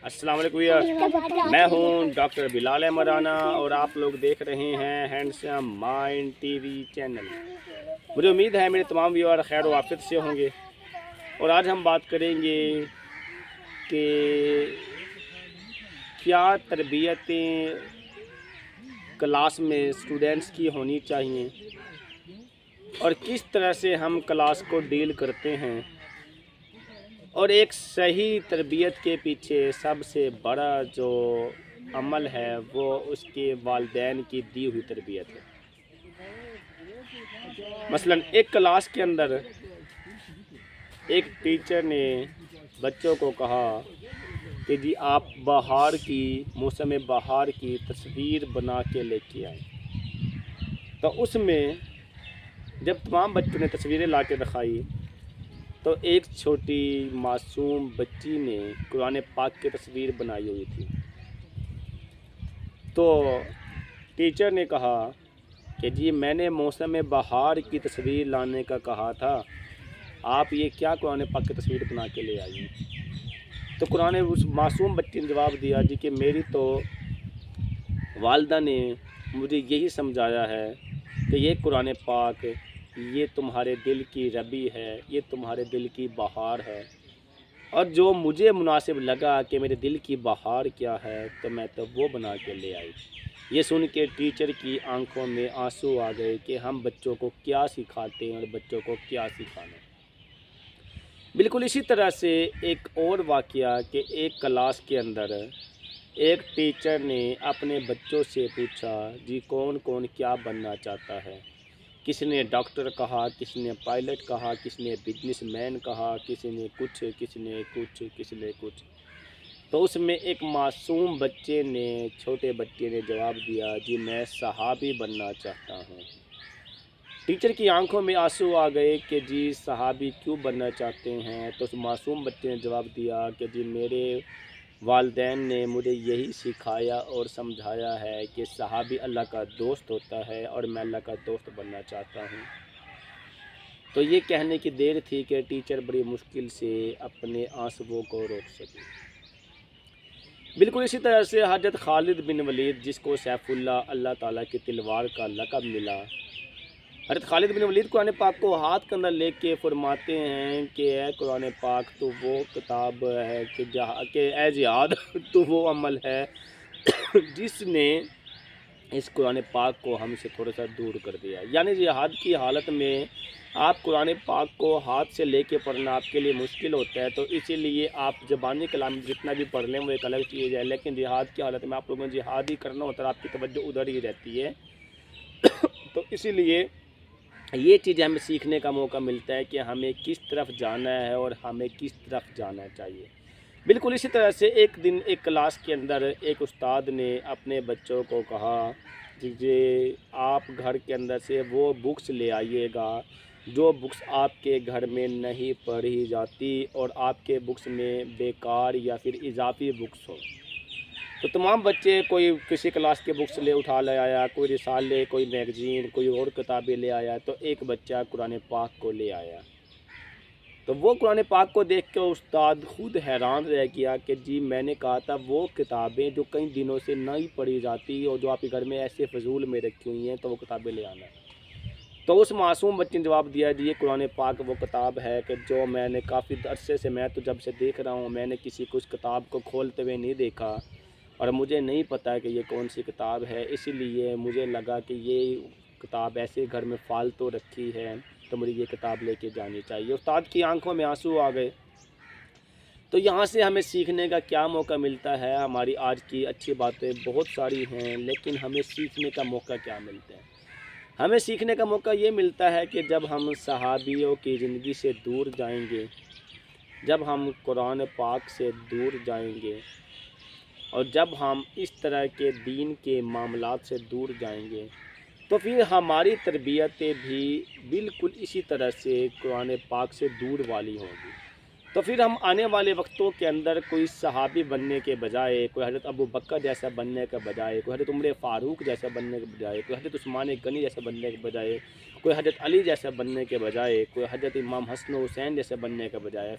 السلام علیکم ویئر، میں ہوں ڈاکٹر بلال احمد رانا اور آپ لوگ دیکھ رہے ہیں handsome mind T V channel. مجھے امید ہے میرے تمام ویور خیر و عافیت سے ہوں گے، اور آج ہم بات کریں گے کہ کیا تربیتیں کلاس میں اسٹوڈنٹس کی ہونی چاہیے اور کس طرح سے ہم کلاس کو ڈیل کرتے ہیں، اور ایک صحیح تربیت کے پیچھے سب سے بڑا جو عمل ہے وہ اس کے والدین کی دی ہوئی تربیت ہے۔ مثلا ایک کلاس کے اندر ایک ٹیچر نے بچوں کو کہا کہ جی آپ موسم بہار کی تصویر بنا کے لے کے آئیں، تو اس میں جب تمام بچوں نے تصویریں لا کے دکھائی تو ایک چھوٹی معصوم بچی نے قرآن پاک کی تصویر بنائی ہوئی تھی۔ تو ٹیچر نے کہا کہ جی میں نے موسم بہار کی تصویر لانے کا کہا تھا، آپ یہ کیا قرآن پاک کی تصویر بنا کے لے آئی ہیں؟ تو اس معصوم بچی نے جواب دیا جی کہ میری تو والدہ نے مجھے یہی سمجھایا ہے کہ یہ قرآن پاک یہ تمہارے دل کی ربی ہے، یہ تمہارے دل کی بہار ہے، اور جو مجھے مناسب لگا کہ میرے دل کی بہار کیا ہے تو میں تو وہ بنا کے لے آئی۔ یہ سن کے ٹیچر کی آنکھوں میں آنسو آ گئے کہ ہم بچوں کو کیا سکھاتے ہیں اور بچوں کو کیا سکھانا۔ بالکل اسی طرح سے ایک اور واقعہ کہ ایک کلاس کے اندر ایک ٹیچر نے اپنے بچوں سے پوچھا جی کون کون کیا بننا چاہتا ہے؟ کسی نے ڈاکٹر کہا، کسی نے پائلٹ کہا، کسی نے بزنس مین کہا، کسی نے کچھ، کسی نے کچھ، کسی نے کچھ۔ تو اس میں ایک معصوم بچے نے، چھوٹے بچے نے جواب دیا جی میں صحابی بننا چاہتا ہوں۔ ٹیچر کی آنکھوں میں آنسو آ گئے کہ جی صحابی کیوں بننا چاہتے ہیں؟ تو اس معصوم بچے نے جواب دیا کہ جی میرے والدین نے مجھے یہی سکھایا اور سمجھایا ہے کہ صحابی اللہ کا دوست ہوتا ہے اور میں اللہ کا دوست بننا چاہتا ہوں۔ تو یہ کہنے کی دیر تھی کہ ٹیچر بڑی مشکل سے اپنے آنسوؤں کو روک سکی۔ بالکل اسی طرح سے حضرت خالد بن ولید جس کو سیف اللہ تعالیٰ کی تلوار کا لقب ملا، حضرت خالد بن ولید قرآن پاک کو ہاتھ کے اندر لے کے فرماتے ہیں کہ اے قرآن پاک تو وہ کتاب ہے کہ اے جہاد تو وہ عمل ہے جس نے اس قرآن پاک کو ہم سے تھوڑا سا دور کر دیا۔ یعنی جہاد کی حالت میں آپ قرآن پاک کو ہاتھ سے لے کے پڑھنا آپ کے لیے مشکل ہوتا ہے، تو اسی لیے آپ زبانی کلام جتنا بھی پڑھ لیں وہ ایک الگ چیز ہے، لیکن جہاد کی حالت میں آپ لوگوں نے جہاد ہی کرنا ہوتا ہے، آپ کی توجہ ادھر ہی رہتی ہے۔ تو اسی لیے یہ چیز ہمیں سیکھنے کا موقع ملتا ہے کہ ہمیں کس طرف جانا ہے اور ہمیں کس طرف جانا چاہیے۔ بالکل اسی طرح سے ایک دن ایک کلاس کے اندر ایک استاد نے اپنے بچوں کو کہا کہ آپ گھر کے اندر سے وہ بکس لے آئیے گا جو بکس آپ کے گھر میں نہیں پڑھی جاتی اور آپ کے بکس میں بیکار یا پھر اضافی بکس ہو۔ تو تمام بچے کوئی کسی کلاس کے بکس اٹھا لے آیا، کوئی رسالے، کوئی میگزین، کوئی اور کتابیں لے آیا، تو ایک بچہ قرآن پاک کو لے آیا۔ تو وہ قرآن پاک کو دیکھ کے استاد خود حیران رہ گیا کہ جی میں نے کہا تھا وہ کتابیں جو کئی دنوں سے نہیں پڑھی جاتی اور جو آپ کے گھر میں ایسے فضول میں رکھی ہوئی ہیں تو وہ کتابیں لے آنا۔ تو اس معصوم بچے نے جواب دیا جی یہ قرآن پاک وہ کتاب ہے کہ جو میں نے کافی عرصے سے، میں تو جب سے دیکھ رہا ہوں، میں نے کسی کو اس کتاب کو کھولتے ہوئے نہیں دیکھا اور مجھے نہیں پتہ کہ یہ کون سی کتاب ہے، اسی لیے مجھے لگا کہ یہ کتاب ایسے گھر میں فالتو رکھی ہے تو مجھے یہ کتاب لے کے جانی چاہیے۔ استاد کی آنکھوں میں آنسو آ گئے۔ تو یہاں سے ہمیں سیکھنے کا کیا موقع ملتا ہے؟ ہماری آج کی اچھی باتیں بہت ساری ہیں، لیکن ہمیں سیکھنے کا موقع کیا ملتا ہے؟ ہمیں سیکھنے کا موقع یہ ملتا ہے کہ جب ہم صحابیوں کی زندگی سے دور جائیں گے، جب ہم قرآن پاک سے دور جائیں گے، اور جب ہم اس طرح کے دین کے معاملات سے دور جائیں گے تو پھر ہماری تربیتیں بھی بالکل اسی طرح سے قرآن پاک سے دور والی ہوں گی۔ تو پھر ہم آنے والے وقتوں کے اندر کوئی صحابی بننے کے بجائے، کوئی حضرت ابو بکر جیسا بننے کے بجائے، کوئی حضرت عمر فاروق جیسا بننے کے بجائے، کوئی حضرت عثمان غنی جیسا بننے کے بجائے، کوئی حضرت علی جیسا بننے کے بجائے، کوئی حضرت امام حسن و حسین جیسا بننے کے بجائے،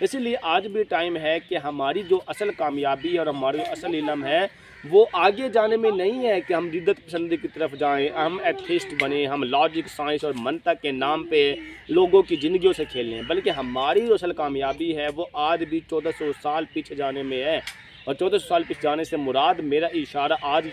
اسی لیے آج بھی ٹائم ہے کہ ہماری جو اصل کامیابی اور ہماری جو اصل علم ہے وہ آگے جانے میں نہیں ہے کہ ہم جدت پسندی کی طرف جائیں، ہم ایتھیسٹ بنیں، ہم لاجک، سائنس اور منطق کے نام پہ لوگوں کی زندگیوں سے کھیلیں، بلکہ ہماری جو اصل کامیابی ہے وہ آج بھی 1400 سال پیچھے جانے میں ہے۔ اور 1400 سال پیچھے جانے سے مراد، میرا اشارہ آج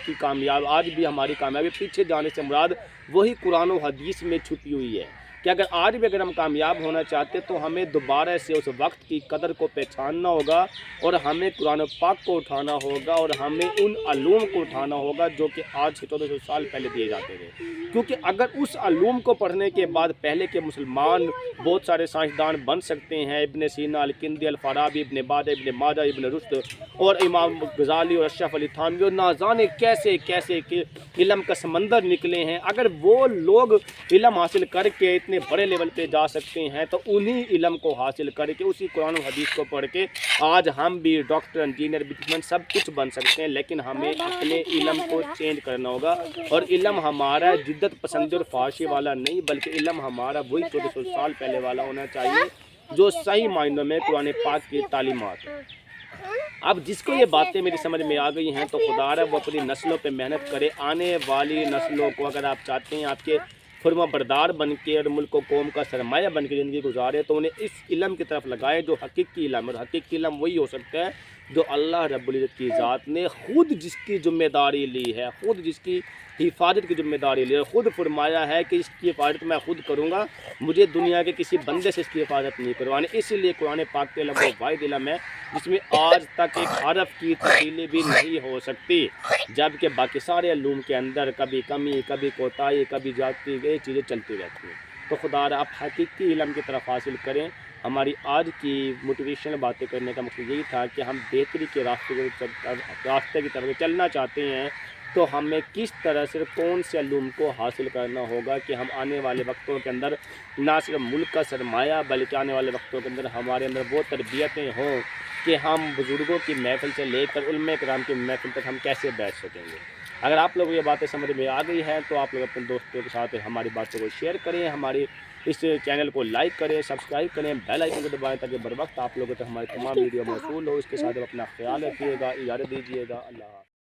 بھی ہماری کامیابی پیچھے جانے سے مراد وہی قرآن و حدیث میں چھپی ہوئی ہے کہ اگر ہم کامیاب ہونا چاہتے تو ہمیں دوبارہ سے اس وقت کی قدر کو پہچاننا ہوگا اور ہمیں قرآن پاک کو اٹھانا ہوگا اور ہمیں ان علوم کو اٹھانا ہوگا جو کہ آج سے 1400 سال پہلے دیے جاتے تھے، کیونکہ اگر اس علوم کو پڑھنے کے بعد پہلے کے مسلمان بہت سارے سائنسدان بن سکتے ہیں، ابن سینا، الکندی، الفارابی، ابن بادہ، ابن ماجہ، ابن رشد اور امام غزالی اور اشرف علی تھانوی اور نہ جانے کیسے کیسے علم کا سمندر نکلے ہیں، اگر وہ لوگ علم حاصل کر کے اتنے بڑے لیول پہ جا سکتے ہیں تو انہی علم کو حاصل کر کے اسی قرآن و حدیث کو پڑھ کے آج ہم بھی ڈاکٹر، انجینئر، بزنس مین سب کچھ بن سکتے ہیں، لیکن ہمیں اپنے علم کو چینج کرنا ہوگا۔ اور علم ہمارا جدت پسند اور فحاشی والا نہیں، بلکہ علم ہمارا وہی 1400 سال پہلے والا ہونا چاہیے جو صحیح معنوں میں قرآن پاک کی تعلیمات ہے۔ اب جس کو یہ باتیں میری سمجھ میں آ گئی ہیں تو خدا رہا وہ اپنی نسلوں پہ محنت کرے، آنے والی نسلوں کو اگر آپ چاہتے ہیں آپ کے فرما بردار بن کے اور ملک و قوم کا سرمایہ بن کے زندگی گزارے تو انہیں اس علم کی طرف لگائے جو حقیقی علم ہے، اور حقیقی علم وہی ہو سکتا ہے جو اللہ رب العزت کی ذات نے خود جس کی ذمہ داری لی ہے، خود جس کی حفاظت کی ذمہ داری لی ہے، خود فرمایا ہے کہ اس کی حفاظت میں خود کروں گا، مجھے دنیا کے کسی بندے سے اس کی حفاظت نہیں کروانی۔ اسی لیے قرآن پاک کے علم وہ واحد علم ہے جس میں آج تک ایک حرف کی تبدیلی بھی نہیں ہو سکتی، جبکہ باقی سارے علوم کے اندر کبھی کمی، کبھی کوتاہی، کبھی جاتی گئی چیزیں چلتی رہتی ہیں۔ تو خدا را آپ حقیقی علم کی طرف حاصل کریں۔ ہماری آج کی موٹیویشنل باتیں کرنے کا مقصد یہی تھا کہ ہم بہتری کے راستے کی طرف چلنا چاہتے ہیں تو ہمیں کس طرح سے کون سے علوم کو حاصل کرنا ہوگا کہ ہم آنے والے وقتوں کے اندر نہ صرف ملک کا سرمایہ بلکہ آنے والے وقتوں کے اندر ہمارے اندر وہ تربیتیں ہوں کہ ہم بزرگوں کی محفل سے لے کر علماء کرام کی محفل تک ہم کیسے بیٹھ سکیں گے۔ اگر آپ لوگوں کو یہ باتیں سمجھ میں آ گئی ہیں تو آپ لوگ اپنے دوستوں کے ساتھ ہماری باتوں کو شیئر کریں، ہماری اس چینل کو لائک کریں، سبسکرائب کریں، بیل آئیکن کو دبائیں تاکہ بر وقت آپ لوگوں تک ہماری تمام ویڈیو موصول ہو۔ اس کے ساتھ اپنا خیال رکھیے گا، اجازت دیجیے گا، اللہ حافظ۔